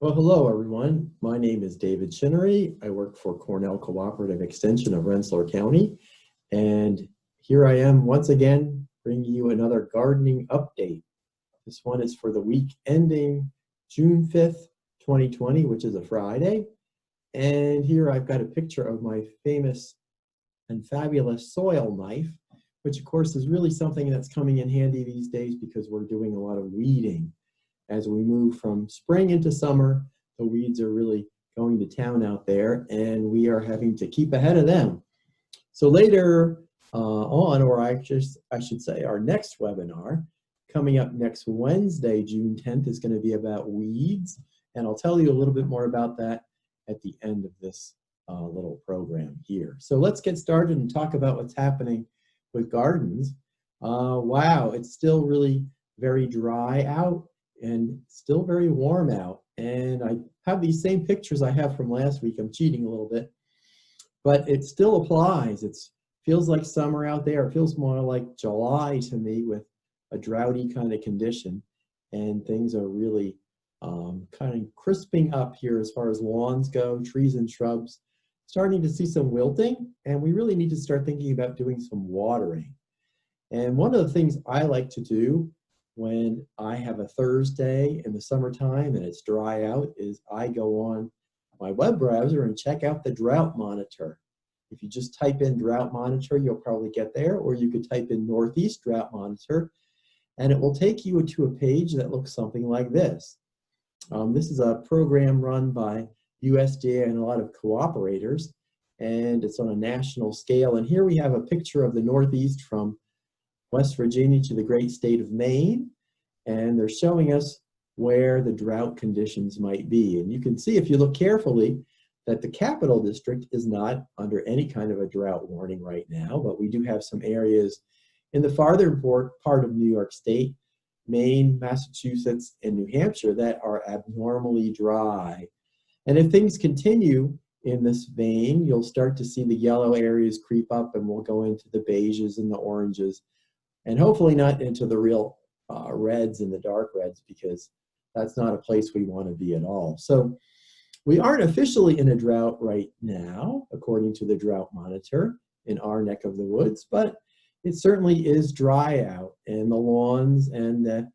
Well, hello, everyone. My name is David Chinery. I work for Cornell Cooperative Extension of Rensselaer County. And here I am once again bringing you another gardening update. This one is for the week ending June 5th, 2020, which is a Friday. And here I've got a picture of my famous and fabulous soil knife, which of course is really something that's coming in handy these days because we're doing a lot of weeding. As we move from spring into summer, the weeds are really going to town out there, and we are having to keep ahead of them. So later on, or I should say our next webinar, coming up next Wednesday, June 10th, is going to be about weeds, and I'll tell you a little bit more about that at the end of this little program here. So let's get started and talk about what's happening with gardens. Wow, it's still really very dry out and still very warm out. And I have these same pictures I have from last week. I'm cheating a little bit, but it still applies. It feels like summer out there. It feels more like July to me with a droughty kind of condition. And things are really kind of crisping up here as far as lawns go, trees and shrubs. Starting to see some wilting, and we really need to start thinking about doing some watering. And one of the things I like to do when I have a Thursday in the summertime and it's dry out is I go on my web browser and check out the drought monitor. If you just type in drought monitor, you'll probably get there, or you could type in Northeast drought monitor, and it will take you to a page that looks something like this. This is a program run by USDA and a lot of cooperators, and it's on a national scale. And here we have a picture of the Northeast from West Virginia to the great state of Maine, and they're showing us where the drought conditions might be. And you can see, if you look carefully, that the Capital District is not under any kind of a drought warning right now, but we do have some areas in the farther part of New York State, Maine, Massachusetts, and New Hampshire that are abnormally dry. And if things continue in this vein, you'll start to see the yellow areas creep up, and we'll go into the beiges and the oranges, and hopefully not into the real reds and the dark reds, because that's not a place we want to be at all. So we aren't officially in a drought right now, according to the drought monitor in our neck of the woods, but it certainly is dry out, and the lawns and the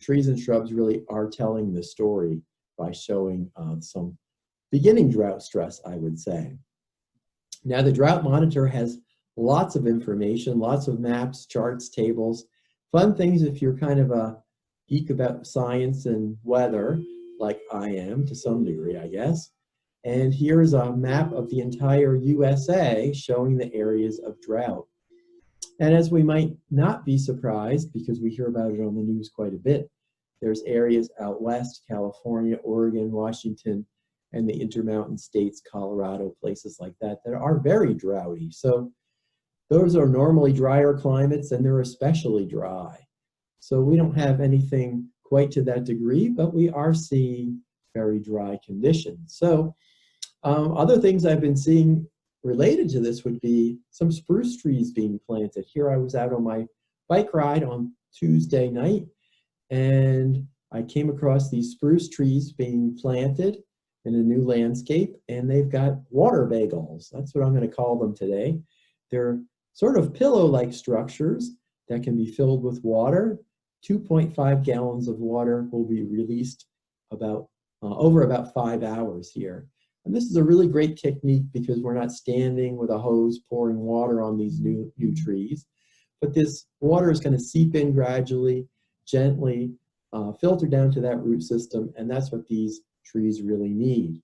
trees and shrubs really are telling the story by showing some beginning drought stress, I would say. Now, the drought monitor has lots of information, lots of maps, charts, tables, fun things if you're kind of a geek about science and weather, like I am to some degree, I guess. And here's a map of the entire USA showing the areas of drought. And as we might not be surprised, because we hear about it on the news quite a bit, there's areas out west, California, Oregon, Washington, and the Intermountain states, Colorado, places like that, that are very droughty. So those are normally drier climates, and they're especially dry. So we don't have anything quite to that degree, but we are seeing very dry conditions. So other things I've been seeing related to this would be some spruce trees being planted. Here I was out on my bike ride on Tuesday night, and I came across these spruce trees being planted in a new landscape, and they've got water bagels. That's what I'm going to call them today. They're sort of pillow-like structures that can be filled with water. 2.5 gallons of water will be released over about 5 hours here. And this is a really great technique because we're not standing with a hose pouring water on these new trees, but this water is going to seep in gradually, gently, filter down to that root system, and that's what these trees really need.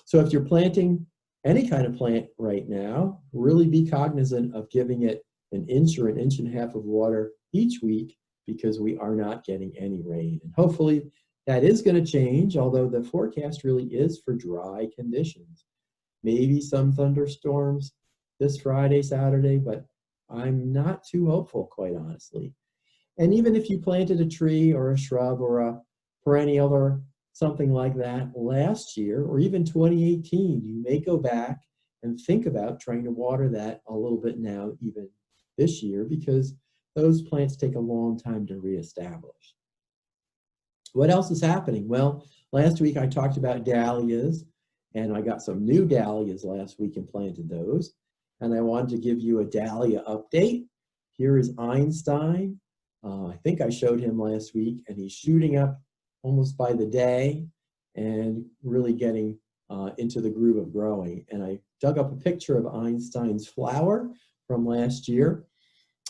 So if you're planting any kind of plant right now, really be cognizant of giving it an inch or an inch and a half of water each week, because we are not getting any rain. And hopefully that is going to change, although the forecast really is for dry conditions. Maybe some thunderstorms this Friday, Saturday, but I'm not too hopeful, quite honestly. And even if you planted a tree or a shrub or a perennial or something like that last year, or even 2018, you may go back and think about trying to water that a little bit now, even this year, because those plants take a long time to reestablish. What else is happening? Well, Last week I talked about dahlias, and I got some new dahlias last week and planted those. And I wanted to give you a dahlia update. Here is Einstein. I think I showed him last week, and he's shooting up almost by the day and really getting into the groove of growing. And I dug up a picture of Einstein's flower from last year.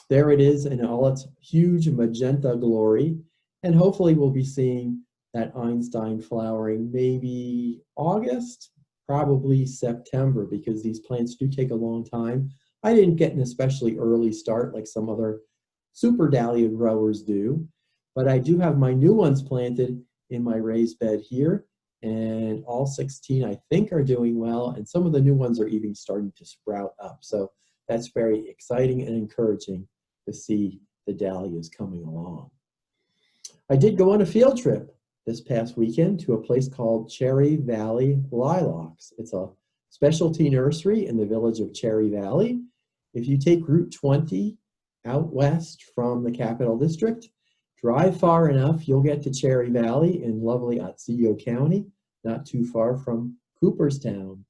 There it is in all its huge magenta glory. And hopefully we'll be seeing that Einstein flowering maybe August, probably September, because these plants do take a long time. I didn't get an especially early start like some other super dahlia growers do, but I do have my new ones planted in my raised bed here, and all 16 I think are doing well, and some of the new ones are even starting to sprout up. So that's very exciting and encouraging to see the dahlias coming along. I did go on a field trip this past weekend to a place called Cherry Valley Lilacs. It's a specialty nursery in the village of Cherry Valley. If you take Route 20 out west from the Capital District, drive far enough, you'll get to Cherry Valley in lovely Otsego County, not too far from Cooperstown.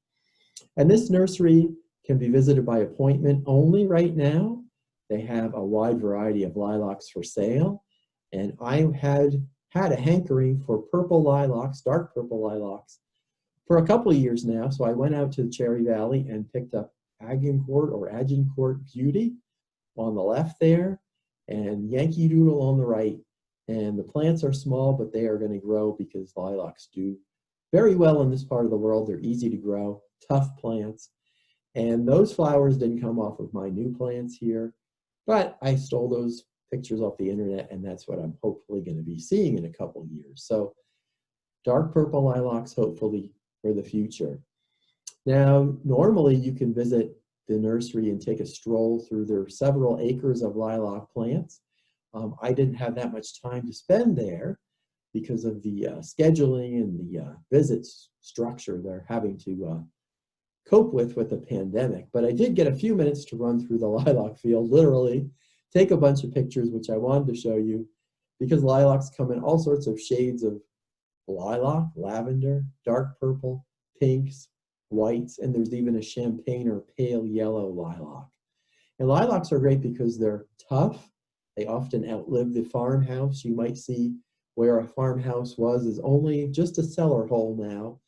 And this nursery can be visited by appointment only right now. They have a wide variety of lilacs for sale. And I had a hankering for purple lilacs, dark purple lilacs, for a couple of years now. So I went out to Cherry Valley and picked up Agincourt or Agincourt Beauty on the left there, and Yankee Doodle on the right. And the plants are small, but they are going to grow because lilacs do very well in this part of the world. They're easy to grow, tough plants. And those flowers didn't come off of my new plants here, but I stole those pictures off the internet, and that's what I'm hopefully going to be seeing in a couple of years. So dark purple lilacs, hopefully, for the future. Now, normally you can visit the nursery and take a stroll through their several acres of lilac plants. I didn't have that much time to spend there because of the scheduling and the visits structure they're having to cope with the pandemic. But I did get a few minutes to run through the lilac field, literally, take a bunch of pictures, which I wanted to show you, because lilacs come in all sorts of shades of lilac, lavender, dark purple, pinks, whites, and there's even a champagne or pale yellow lilac. And lilacs are great because they're tough. They often outlive the farmhouse. You might see where a farmhouse was is only just a cellar hole now,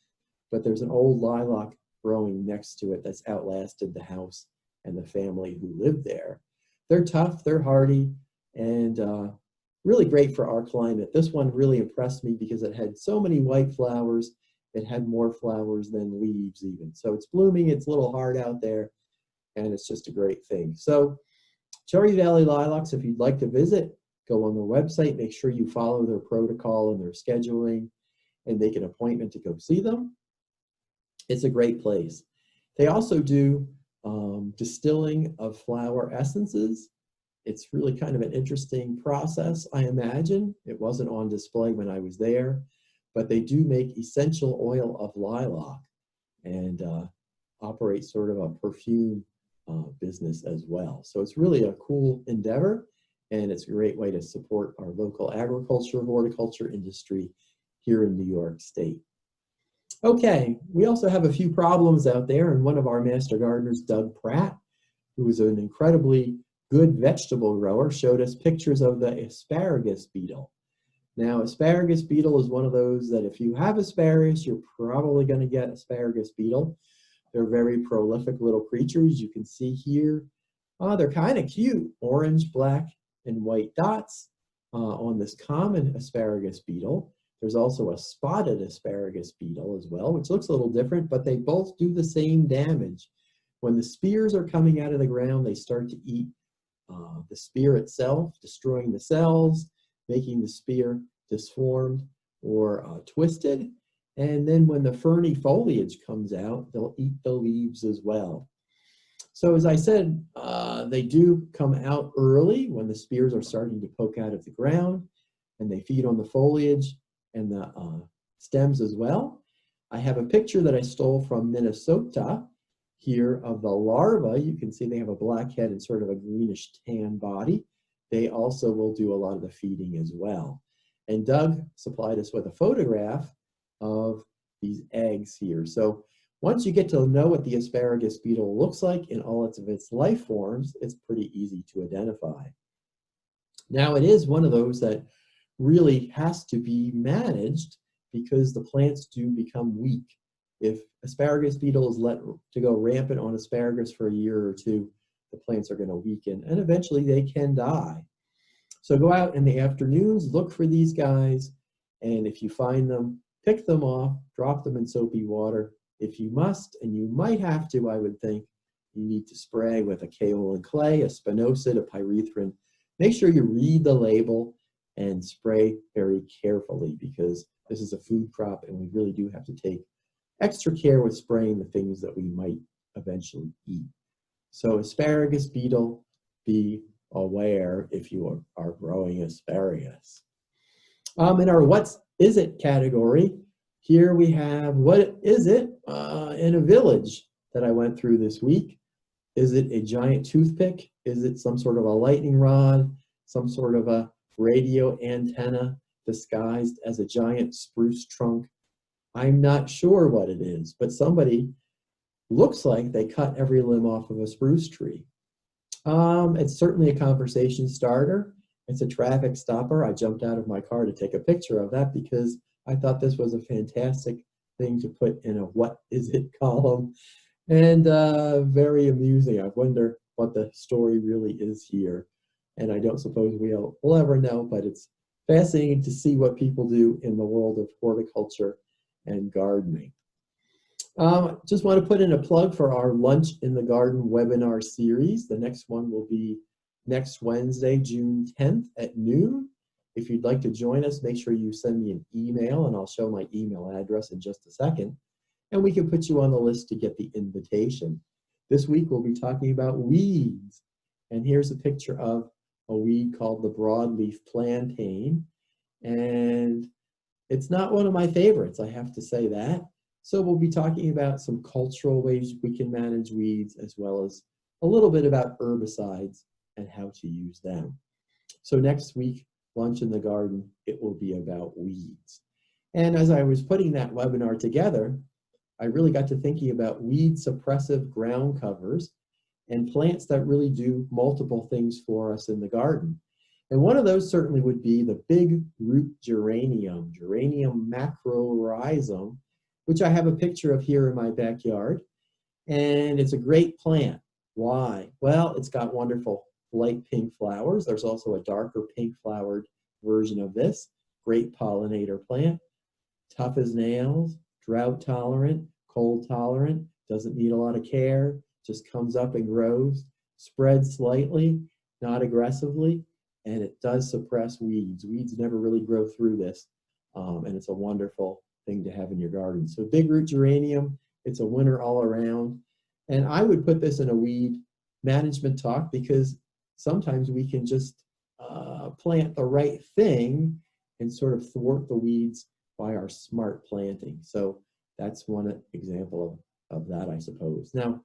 but there's an old lilac growing next to it that's outlasted the house and the family who lived there. They're tough, they're hardy, and really great for our climate. This one really impressed me because it had so many white flowers. It had more flowers than leaves even. So it's blooming, it's a little hard out there, and it's just a great thing. So Cherry Valley Lilacs, if you'd like to visit, go on their website, make sure you follow their protocol and their scheduling, and make an appointment to go see them. It's a great place. They also do distilling of flower essences. It's really kind of an interesting process, I imagine. It wasn't on display when I was there, but they do make essential oil of lilac and operate sort of a perfume business as well. So it's really a cool endeavor, and it's a great way to support our local agriculture, horticulture industry here in New York State. Okay, we also have a few problems out there, and one of our master gardeners, Doug Pratt, who is an incredibly good vegetable grower, showed us pictures of the asparagus beetle. Now, asparagus beetle is one of those that if you have asparagus, you're probably going to get asparagus beetle. They're very prolific little creatures. You can see here, they're kind of cute, orange, black, and white dots on this common asparagus beetle. There's also a spotted asparagus beetle as well, which looks a little different, but they both do the same damage. When the spears are coming out of the ground, they start to eat the spear itself, destroying the cells, making the spear disformed or twisted. And then when the ferny foliage comes out, they'll eat the leaves as well. So as I said, they do come out early when the spears are starting to poke out of the ground, and they feed on the foliage and the stems as well. I have a picture that I stole from Minnesota here of the larva. You can see they have a black head and sort of a greenish tan body. They also will do a lot of the feeding as well. And Doug supplied us with a photograph of these eggs here. So once you get to know what the asparagus beetle looks like in all of its life forms, it's pretty easy to identify. Now it is one of those that really has to be managed because the plants do become weak. If asparagus beetle is let to go rampant on asparagus for a year or two, the plants are going to weaken and eventually they can die. So go out in the afternoons, look for these guys, and if you find them, pick them off, drop them in soapy water. If you must, and you might have to, I would think, you need to spray with a kaolin clay, a spinosad, a pyrethrin. Make sure you read the label and spray very carefully because this is a food crop and we really do have to take extra care with spraying the things that we might eventually eat. So asparagus beetle, be aware if you are growing asparagus. In our What Is It category, here we have what is it in a village that I went through this week. Is it a giant toothpick? Is it some sort of a lightning rod? Some sort of a radio antenna disguised as a giant spruce trunk? I'm not sure what it is, but somebody looks like they cut every limb off of a spruce tree. It's certainly a conversation starter. It's a traffic stopper. I jumped out of my car to take a picture of that because I thought this was a fantastic thing to put in a What Is It column, and very amusing. I wonder what the story really is here, and I don't suppose we'll ever know, but it's fascinating to see what people do in the world of horticulture and gardening. Just want to put in a plug for our Lunch in the Garden webinar series. The next one will be next Wednesday, June 10th at noon. If you'd like to join us, make sure you send me an email, and I'll show my email address in just a second, and we can put you on the list to get the invitation. This week we'll be talking about weeds, and here's a picture of a weed called the broadleaf plantain, and it's not one of my favorites, I have to say that. So we'll be talking about some cultural ways we can manage weeds, as well as a little bit about herbicides and how to use them. So next week, Lunch in the Garden, it will be about weeds. And as I was putting that webinar together, I really got to thinking about weed suppressive ground covers and plants that really do multiple things for us in the garden. And one of those certainly would be the big root geranium, Geranium macrorhizum, which I have a picture of here in my backyard. And it's a great plant. Why? Well, it's got wonderful light pink flowers. There's also a darker pink flowered version of this. Great pollinator plant. Tough as nails, drought tolerant, cold tolerant, doesn't need a lot of care, just comes up and grows, spreads slightly, not aggressively, and it does suppress weeds. Weeds never really grow through this, and it's a wonderful thing to have in your garden. So big root geranium, it's a winner all around. And I would put this in a weed management talk because sometimes we can just plant the right thing and sort of thwart the weeds by our smart planting. So that's one example of that, I suppose. Now,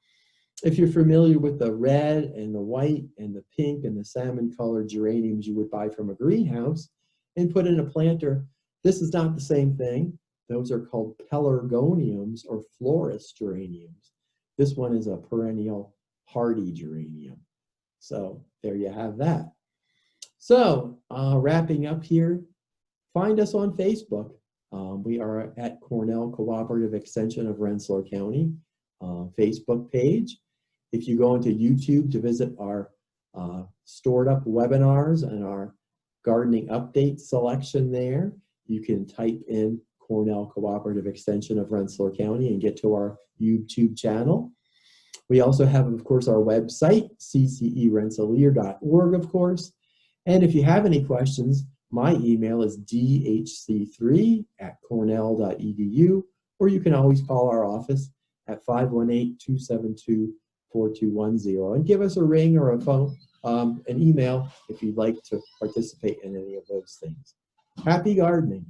if you're familiar with the red and the white and the pink and the salmon colored geraniums you would buy from a greenhouse and put in a planter, this is not the same thing. Those are called pelargoniums or florist geraniums. This one is a perennial hardy geranium. So there you have that. So wrapping up here, find us on Facebook. We are at Cornell Cooperative Extension of Rensselaer County Facebook page. If you go into YouTube to visit our stored up webinars and our gardening update selection there, you can type in Cornell Cooperative Extension of Rensselaer County and get to our YouTube channel. We also have, of course, our website, ccerensselaer.org, of course. And if you have any questions, my email is dhc3@cornell.edu, or you can always call our office at 518-272-4210 and give us a ring or a phone, an email if you'd like to participate in any of those things. Happy gardening.